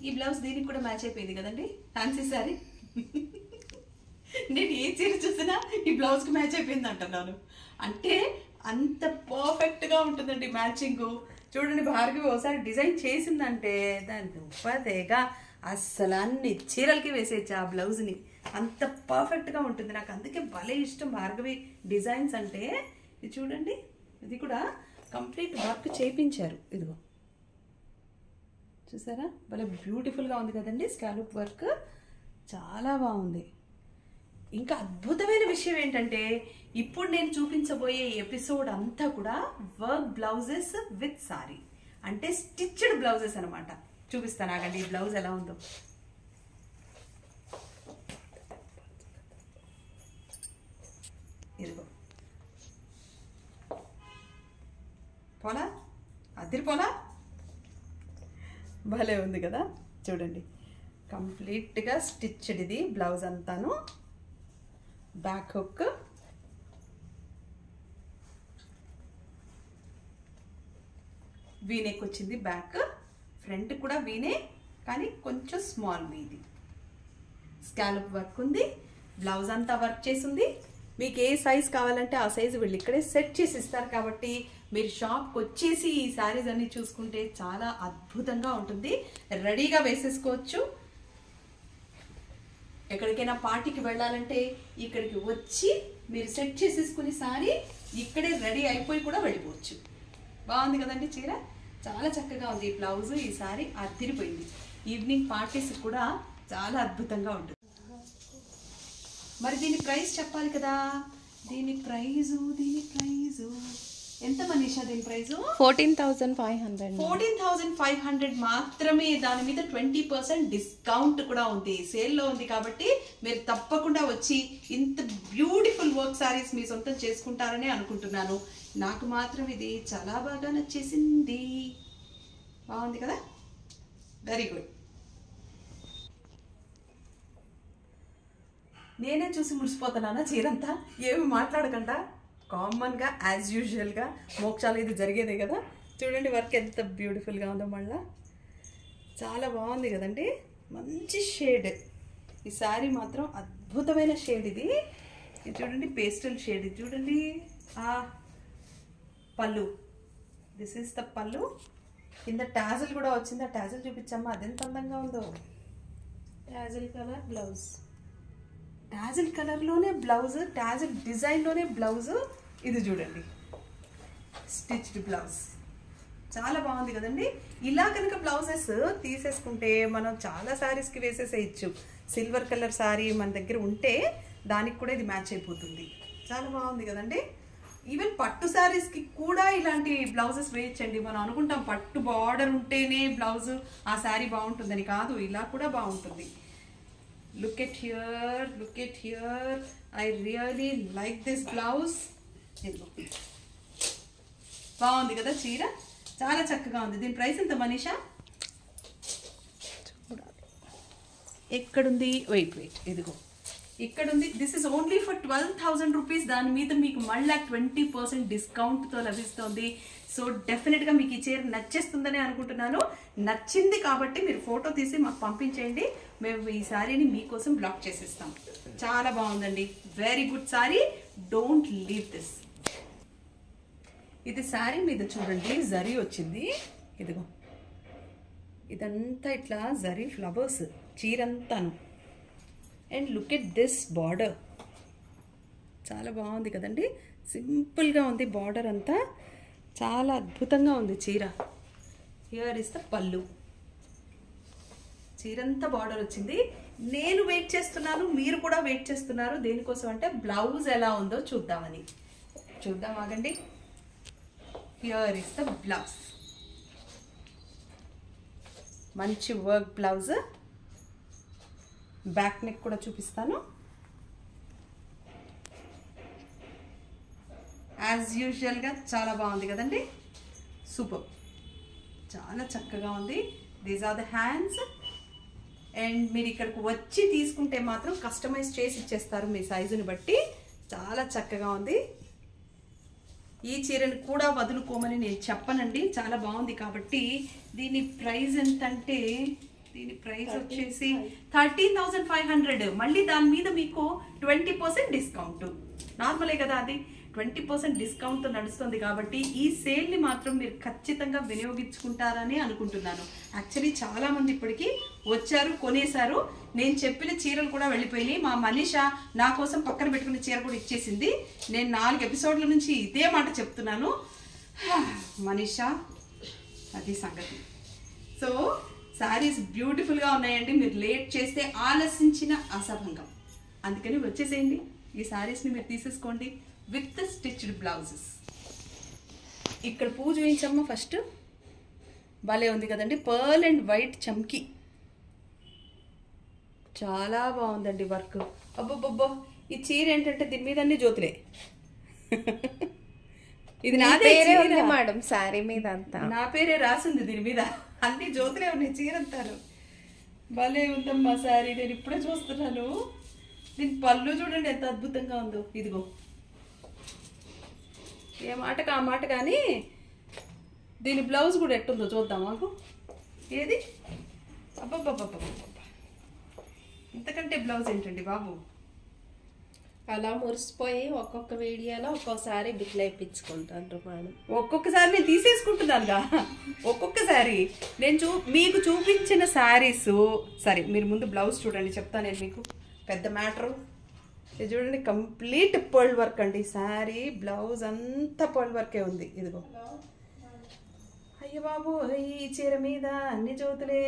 ఈ బ్లౌజ్ దీనికి కూడా మ్యాచ్ అయిపోయింది కదండి, ఫ్యాన్సీ శారీ. నేను ఏ చీర చూసినా ఈ బ్లౌజ్కి మ్యాచ్ అయిపోయింది అంటున్నాను. అంటే అంత పర్ఫెక్ట్గా ఉంటుందండి మ్యాచింగ్. చూడండి, భార్గవి ఒకసారి డిజైన్ చేసిందంటే దాని దుప్పదేగా అస్సలు అన్ని చీరలకి వేసేయచ్చు ఆ బ్లౌజ్ని. అంత పర్ఫెక్ట్గా ఉంటుంది. నాకు అందుకే భలే ఇష్టం భార్గవి డిజైన్స్ అంటే. ఇది చూడండి, ఇది కూడా కంప్లీట్ వర్క్ చేయించారు. ఇదిగో చూసారా, భలే బ్యూటిఫుల్గా ఉంది కదండి. స్కాలప్ వర్క్ చాలా బాగుంది. ఇంకా అద్భుతమైన విషయం ఏంటంటే ఇప్పుడు నేను చూపించబోయే ఎపిసోడ్ అంతా కూడా వర్క్ బ్లౌజెస్ విత్ సారీ, అంటే స్టిచ్డ్ బ్లౌజెస్ అనమాట. చూపిస్తాను ఆగండి ఈ బ్లౌజ్ ఎలా ఉందో. ఇదిగో పోలా, అదిరిపోలా, భలే ఉంది కదా. చూడండి, కంప్లీట్గా స్టిచ్డ్ ఇది బ్లౌజ్ అంతాను. బ్యాక్ హుక్, వీనెక్ వచ్చింది. బ్యాక్ ఫ్రంట్ కూడా వీనే, కానీ కొంచెం స్మాల్ వీది. స్కాలప్ వర్క్ ఉంది. బ్లౌజ్ అంతా వర్క్ చేసింది. మీకు ఏ సైజ్ కావాలంటే ఆ సైజు వీళ్ళు ఇక్కడే సెట్ చేసి ఇస్తారు. కాబట్టి మీరు షాప్కి వచ్చేసి ఈ శారీస్ అన్ని చూసుకుంటే చాలా అద్భుతంగా ఉంటుంది. రెడీగా వేసేసుకోవచ్చు. ఎక్కడికైనా పార్టీకి వెళ్ళాలంటే ఇక్కడికి వచ్చి మీరు సెట్ చేసేసుకుని సారీ ఇక్కడే రెడీ అయిపోయి కూడా వెళ్ళిపోవచ్చు. బాగుంది కదండి చీర, చాలా చక్కగా ఉంది. ఈ బ్లౌజ్, ఈ సారీ అదిరిపోయింది. ఈవినింగ్ పార్టీస్ కూడా చాలా అద్భుతంగా ఉంటుంది. మరి దీని ప్రైస్ చెప్పాలి కదా. దీని ప్రైజు ఎంత మనీషా? దీని ప్రైజు 14,500. 14,500 మాత్రమే. దాని మీద 20% డిస్కౌంట్ కూడా ఉంది. సేల్లో ఉంది కాబట్టి మీరు తప్పకుండా వచ్చి ఇంత బ్యూటిఫుల్ వర్క్ సారీస్ మీ సొంతం చేసుకుంటారని అనుకుంటున్నాను. నాకు మాత్రం ఇది చాలా బాగా నచ్చేసింది. బాగుంది కదా, వెరీ గుడ్. నేనే చూసి మురిసిపోతున్నానా చీరంతా? ఏమి మాట్లాడకుండా కామన్గా యాజ్ యూజువల్గా మోక్షాలు ఇది జరిగేదే కదా. చూడండి వర్క్ ఎంత బ్యూటిఫుల్గా ఉందో. మళ్ళీ చాలా బాగుంది కదండి, మంచి షేడ్. ఈ శారీ మాత్రం అద్భుతమైన షేడ్ ఇది. ఇది చూడండి, పేస్టల్ షేడ్. ఇది చూడండి, పళ్ళు, దిస్ ఈస్ ద పళ్ళు. కింద టాజిల్ కూడా వచ్చింది. ఆ టాజిల్ చూపించమ్మా, అదెంత అందంగా ఉందో. టాజిల్ కలర్ బ్లౌజ్, టాజిల్ కలర్లోనే బ్లౌజ్, టాజిల్ డిజైన్లోనే బ్లౌజ్. ఇది చూడండి, స్టిచ్డ్ బ్లౌజ్. చాలా బాగుంది కదండి. ఇలా కనుక బ్లౌజెస్ తీసేసుకుంటే మనం చాలా శారీస్కి వేసేసేయచ్చు. సిల్వర్ కలర్ శారీ మన దగ్గర ఉంటే దానికి కూడా ఇది మ్యాచ్ అయిపోతుంది. చాలా బాగుంది కదండి. ఈవెన్ పట్టు శారీస్కి కూడా ఇలాంటి బ్లౌజెస్ వేయచ్చండి. మనం అనుకుంటాం పట్టు బార్డర్ ఉంటేనే బ్లౌజ్ ఆ శారీ బాగుంటుందని. కాదు, ఇలా కూడా బాగుంటుంది. Look at here. I really like this blouse. బాగుంది కదా చీర, చాలా చక్కగా ఉంది. దీని ప్రైస్ ఎంత మనీషా? ఎక్కడుంది? వెయిట్, ఇదిగో ఇక్కడ ఉంది. This is only for 12,000 rupees. దాని మీద మీకు మళ్ళీ 20% డిస్కౌంట్తో లభిస్తుంది. సో డెఫినెట్గా మీకు ఈ చీర నచ్చేస్తుందని అనుకుంటున్నాను. నచ్చింది కాబట్టి మీరు ఫోటో తీసి మాకు పంపించేయండి. మేము ఈ శారీని మీకోసం బ్లాక్ చేసేస్తాం. చాలా బాగుందండి, very good sari. Don't leave this. ఇది శారీ మీద చూడండి జరీ వచ్చింది. ఇదిగో ఇదంతా ఇట్లా జరీ ఫ్లవర్స్ చీరంతాను. And look at this border, చాలా బాగుంది కదండి. సింపుల్గా ఉంది బార్డర్ అంతా, చాలా అద్భుతంగా ఉంది చీర. హియర్ ఇస్ ద పళ్ళు. చీరంతా బార్డర్ వచ్చింది. నేను వెయిట్ చేస్తున్నాను, మీరు కూడా వెయిట్ చేస్తున్నారు. దేనికోసం అంటే బ్లౌజ్ ఎలా ఉందో చూద్దామని. చూద్దాం ఆగండి. Here is the blouse. మంచి వర్క్ బ్లౌజ్. బ్యాక్ నెక్ కూడా చూపిస్తాను. యాజ్ యూజువల్గా చాలా బాగుంది కదండి, సూపర్, చాలా చక్కగా ఉంది. These are the hands. And మీరు ఇక్కడికి వచ్చి తీసుకుంటే మాత్రం కస్టమైజ్ చేసి ఇచ్చేస్తారు మీ సైజుని బట్టి. చాలా చక్కగా ఉంది. ఈ చీరను కూడా వదులుకోమని నేను చెప్పనండి, చాలా బాగుంది కాబట్టి. దీని ప్రైస్ ఎంత అంటే దీని ప్రైస్ వచ్చేసి 13,500. మళ్ళీ దాని మీద మీకు 20% డిస్కౌంట్. నార్మలే కదా, అది 20% డిస్కౌంట్ నడుస్తుంది కాబట్టి ఈ సేల్ని మాత్రం మీరు ఖచ్చితంగా వినియోగించుకుంటారని అనుకుంటున్నాను. యాక్చువల్లీ చాలా మంది ఇప్పటికీ వచ్చారు, కొనేశారు. నేను చెప్పిన చీరలు కూడా వెళ్ళిపోయినాయి. మా మనీషా నా కోసం పక్కన పెట్టుకున్న చీర కూడా ఇచ్చేసింది. నేను 4 ఎపిసోడ్ల నుంచి ఇదే మాట చెప్తున్నాను. మనీషా, అది సంగతి. సో శారీస్ బ్యూటిఫుల్గా ఉన్నాయండి. మీరు లేట్ చేస్తే ఆలసించిన అసభంగం. అందుకని వచ్చేసేయండి, ఈ శారీస్ని మీరు తీసేసుకోండి విత్ స్టిచ్డ్ బ్లౌజెస్. ఇక్కడ పూజ చూపించమ్మా ఫస్ట్. భలే ఉంది కదండి, పర్ల్ అండ్ వైట్ చమ్కీ. చాలా బాగుందండి వర్క్. అబ్బబ్బబ్బో, ఈ చీర ఏంటంటే దీని మీద అన్ని జ్యోతులే. ఇది నాదే మేడం, శారీ మీద అంతా నా పేరే రాసింది, దీని మీద అన్ని జ్యోతులే ఉన్నాయి. చీర అంటారు. భలే ఉందమ్మా శారీ, నేను ఇప్పుడే చూస్తున్నాను. దీని పళ్ళు చూడండి ఎంత అద్భుతంగా ఉందో. ఇదిగో, ఏ మాటకు ఆ మాట. కానీ దీని బ్లౌజ్ కూడా ఎట్టుందో చూద్దాం మాకు. ఏది, అబ్బబ్బబ్బబ్బ, ఇంతకంటే బ్లౌజ్ ఏంటండి బాబు. అలా మురిసిపోయి ఒక్కొక్క వీడియోలో ఒక్కోసారి బిట్లు వేయించుకుంటారు మేడం. ఒక్కొక్కసారి నేను తీసేసుకుంటున్నానుగా. ఒక్కొక్కసారి నేను మీకు చూపించిన శారీస్. సరే, మీరు ముందు బ్లౌజ్ చూడండి, చెప్తాను నేను మీకు. పెద్ద మ్యాటరు ఇది చూడండి, కంప్లీట్ పర్ల్ వర్క్ అండి. శారీ బ్లౌజ్ అంతా పర్ల్ వర్కే ఉంది. ఇదిగో, అయ్యో బాబు, ఈ చీర మీద అన్ని జ్యోతులే.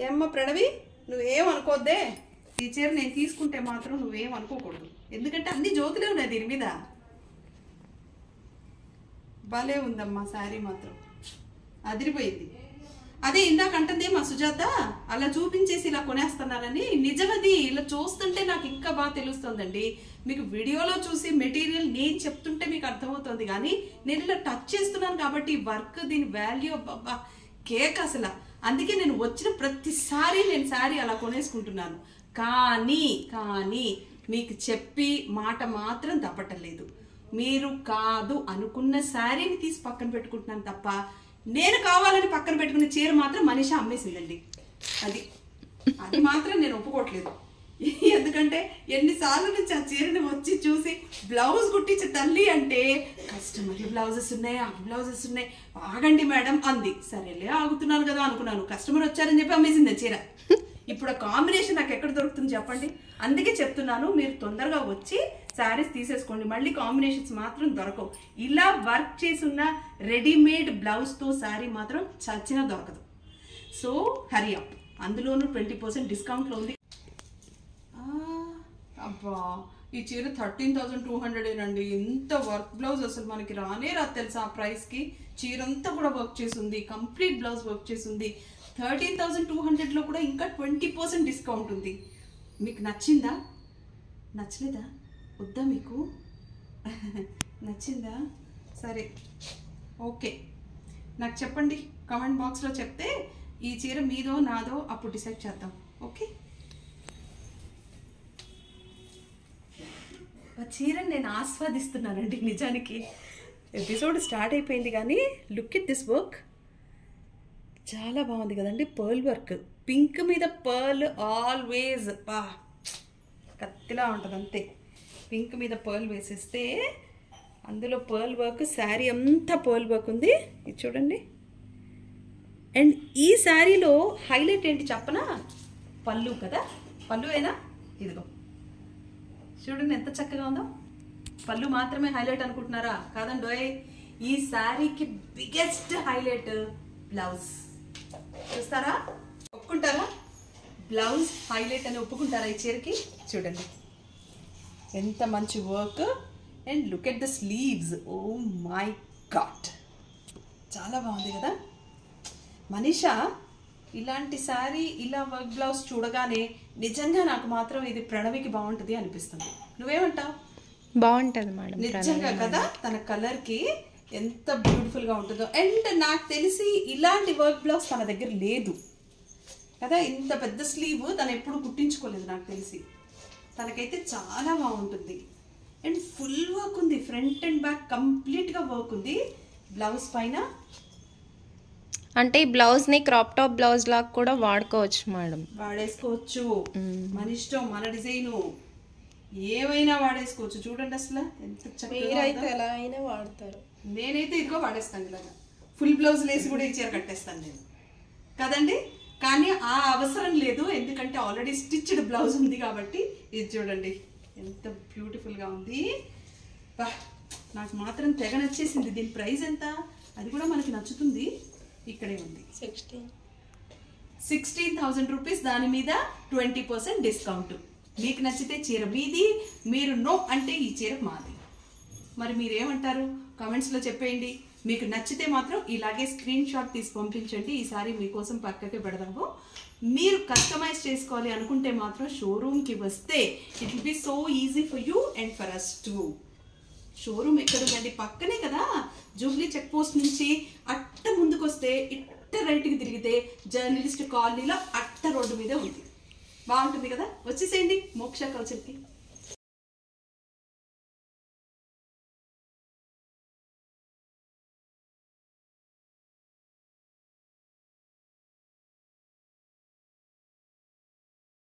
ఏమ్మా ప్రణవి, నువ్వేమనుకోద్దే. ఈ చీర నేను తీసుకుంటే మాత్రం నువ్వేం అనుకోకూడదు, ఎందుకంటే అన్ని జ్యోతులే ఉన్నాయి దీని మీద. భలే ఉందమ్మా శారీ మాత్రం, అదిరిపోయింది. అదే ఇందాక అంటుంది మా సుజాత, అలా చూపించేసి ఇలా కొనేస్తున్నారని. నిజమది, ఇలా చూస్తుంటే నాకు ఇంకా బాగా తెలుస్తుందండి. మీకు వీడియోలో చూసి మెటీరియల్ నేను చెప్తుంటే మీకు అర్థమవుతుంది, కానీ నేను ఇలా టచ్ చేస్తున్నాను కాబట్టి వర్క్, దీని వాల్యూ అబ్బా కేక్ అసలు. అందుకే నేను వచ్చిన ప్రతిసారి నేను శారీ అలా కొనేసుకుంటున్నాను. కానీ మీకు చెప్పి మాట మాత్రం తప్పటలేదు. మీరు కాదు అనుకున్న శారీని తీసి పక్కన పెట్టుకుంటున్నాను తప్ప, నేను కావాలని పక్కన పెట్టుకున్న చీర మాత్రం మనీషా అమ్మేసిందండి. అది మాత్రం నేను ఒప్పుకోవట్లేదు. ఎందుకంటే ఎన్నిసార్లు నుంచి ఆ చీరని వచ్చి చూసి బ్లౌజ్ కుట్టించే తల్లి అంటే, కస్టమర్ బ్లౌజెస్ ఉన్నాయి, ఆ బ్లౌజెస్ ఉన్నాయి, ఆగండి మేడం అంది. సరేలే ఆగుతున్నాను కదా అనుకున్నాను. కస్టమర్ వచ్చారని చెప్పి అమ్మేసింది చీర. ఇప్పుడు ఆ కాంబినేషన్ నాకు ఎక్కడ దొరుకుతుంది చెప్పండి. అందుకే చెప్తున్నాను, మీరు తొందరగా వచ్చి శారీస్ తీసేసుకోండి. మళ్ళీ కాంబినేషన్స్ మాత్రం దొరకవు. ఇలా వర్క్ చేసి ఉన్న రెడీమేడ్ బ్లౌజ్తో శారీ మాత్రం చచ్చినా దొరకదు. So hurry up. అందులోనూ 20% డిస్కౌంట్లో ఉంది. అబ్బా, ఈ చీర 13,200 ఇంత వర్క్ బ్లౌజ్ అసలు మనకి రానే రాదు తెలుసా ఆ ప్రైస్కి. చీర అంతా కూడా వర్క్ చేసి ఉంది, కంప్లీట్ బ్లౌజ్ వర్క్ చేసి ఉంది. 13,200లో కూడా ఇంకా 20% డిస్కౌంట్ ఉంది. మీకు నచ్చిందా? నచ్చలేదా? వద్దా మీకు? నచ్చిందా? సరే, ఓకే, నాకు చెప్పండి కామెంట్ బాక్స్లో. చెప్తే ఈ చీర మీదో నాదో అప్పుడు డిసైడ్ చేద్దాం. ఓకే, ఆ చీరని నేను ఆస్వాదిస్తున్నానండి నిజానికి. ఎపిసోడ్ స్టార్ట్ అయిపోయింది కానీ లుక్ ఎట్ దిస్ వర్క్, చాలా బాగుంది కదండి. పర్ల్ వర్క్, పింక్ మీద పర్ల్ ఆల్వేజ్ బా కత్తిలా ఉంటుంది అంతే. పింక్ మీద పర్ల్ వేసేస్తే అందులో పర్ల్ వర్క్, శారీ అంతా పర్ల్ వర్క్ ఉంది. ఇది చూడండి. అండ్ ఈ శారీలో హైలైట్ ఏంటి చెప్పనా? పళ్ళు కదా, పళ్ళువేనా? ఇదిగో చూడండి ఎంత చక్కగా ఉందో. పళ్ళు మాత్రమే హైలైట్ అనుకుంటున్నారా? కాదండోయ్, ఈ శారీకి బిగ్గెస్ట్ హైలైట్ బ్లౌజ్. చూస్తారా? ఒప్పుకుంటారా? బ్లౌజ్ హైలైట్ అని ఒప్పుకుంటారా ఈ చీరకి? చూడండి ఎంత మంచి work. And look at the sleeves. Oh my god, చాలా బాగుంది కదా. మనీషా, ఇలాంటి శారీ, ఇలా వర్క్ బ్లౌజ్ చూడగానే నిజంగా నాకు మాత్రం ఇది ప్రణవికి బాగుంటుంది అనిపిస్తుంది. నువ్వేమంటావు? బాగుంటుంది మేడం నిజంగా కదా. తన కలర్కి ఎంత బ్యూటిఫుల్గా ఉంటుందో. అండ్ నాకు తెలిసి ఇలాంటి వర్క్ బ్లౌజ్ తన దగ్గర లేదు కదా. ఇంత పెద్ద స్లీవ్ తను ఎప్పుడు కుట్టించుకోలేదు నాకు తెలిసి. తనకైతే చాలా బాగుంటుంది. అండ్ ఫుల్ వర్క్ ఉంది, ఫ్రంట్ అండ్ బ్యాక్ కంప్లీట్గా వర్క్ ఉంది. బ్లౌజ్ పైన అంటే ఈ బ్లౌజ్ని క్రాప్ టాప్ బ్లౌజ్ లాగా కూడా వాడుకోవచ్చు మేడం. వాడేసుకోవచ్చు, మన ఇష్టం, మన డిజైను ఏమైనా వాడేసుకోవచ్చు. చూడండి అసలు ఎంత చక్కగా ఎలా అయినా వాడతారు. నేనైతే ఇదిగో వాడేస్తాను, ఇలాగా ఫుల్ బ్లౌజ్ లేసి కూడా ఈ చీర కట్టేస్తాను నేను కదండి. కానీ ఆ అవసరం లేదు, ఎందుకంటే ఆల్రెడీ స్టిచ్డ్ బ్లౌజ్ ఉంది కాబట్టి. ఇది చూడండి ఎంత బ్యూటిఫుల్గా ఉంది. నాకు మాత్రం తెగ నచ్చేసింది. దీని ప్రైస్ ఎంత, అది కూడా మనకి నచ్చుతుంది. ఇక్కడే ఉంది 16,000 రూపీస్. దాని మీద 20% డిస్కౌంట్. మీకు నచ్చితే చీర మీది, మీరు నో అంటే ఈ చీర మాది. మరి మీరేమంటారు కామెంట్స్లో చెప్పేయండి. మీకు నచ్చితే మాత్రం ఇలాగే స్క్రీన్ షాట్ తీసి పంపించండి. ఈసారి మీకోసం పక్కకే పెడదాము. మీరు కస్టమైజ్ చేసుకోవాలి అనుకుంటే మాత్రం షోరూమ్కి వస్తే it will be so easy for you and for us too. Showroom ఎక్కడుందండి, పక్కనే కదా, జూబ్లీ చెక్ పోస్ట్ నుంచి అట్ట ముందుకు వస్తే ఇట్ట రైట్కి తిరిగితే జర్నలిస్ట్ కాలనీలో అట్ట రోడ్డు మీద ఉంది. బాగుంటుంది కదా, వచ్చేసేయండి మోక్ష కల్చర్కి.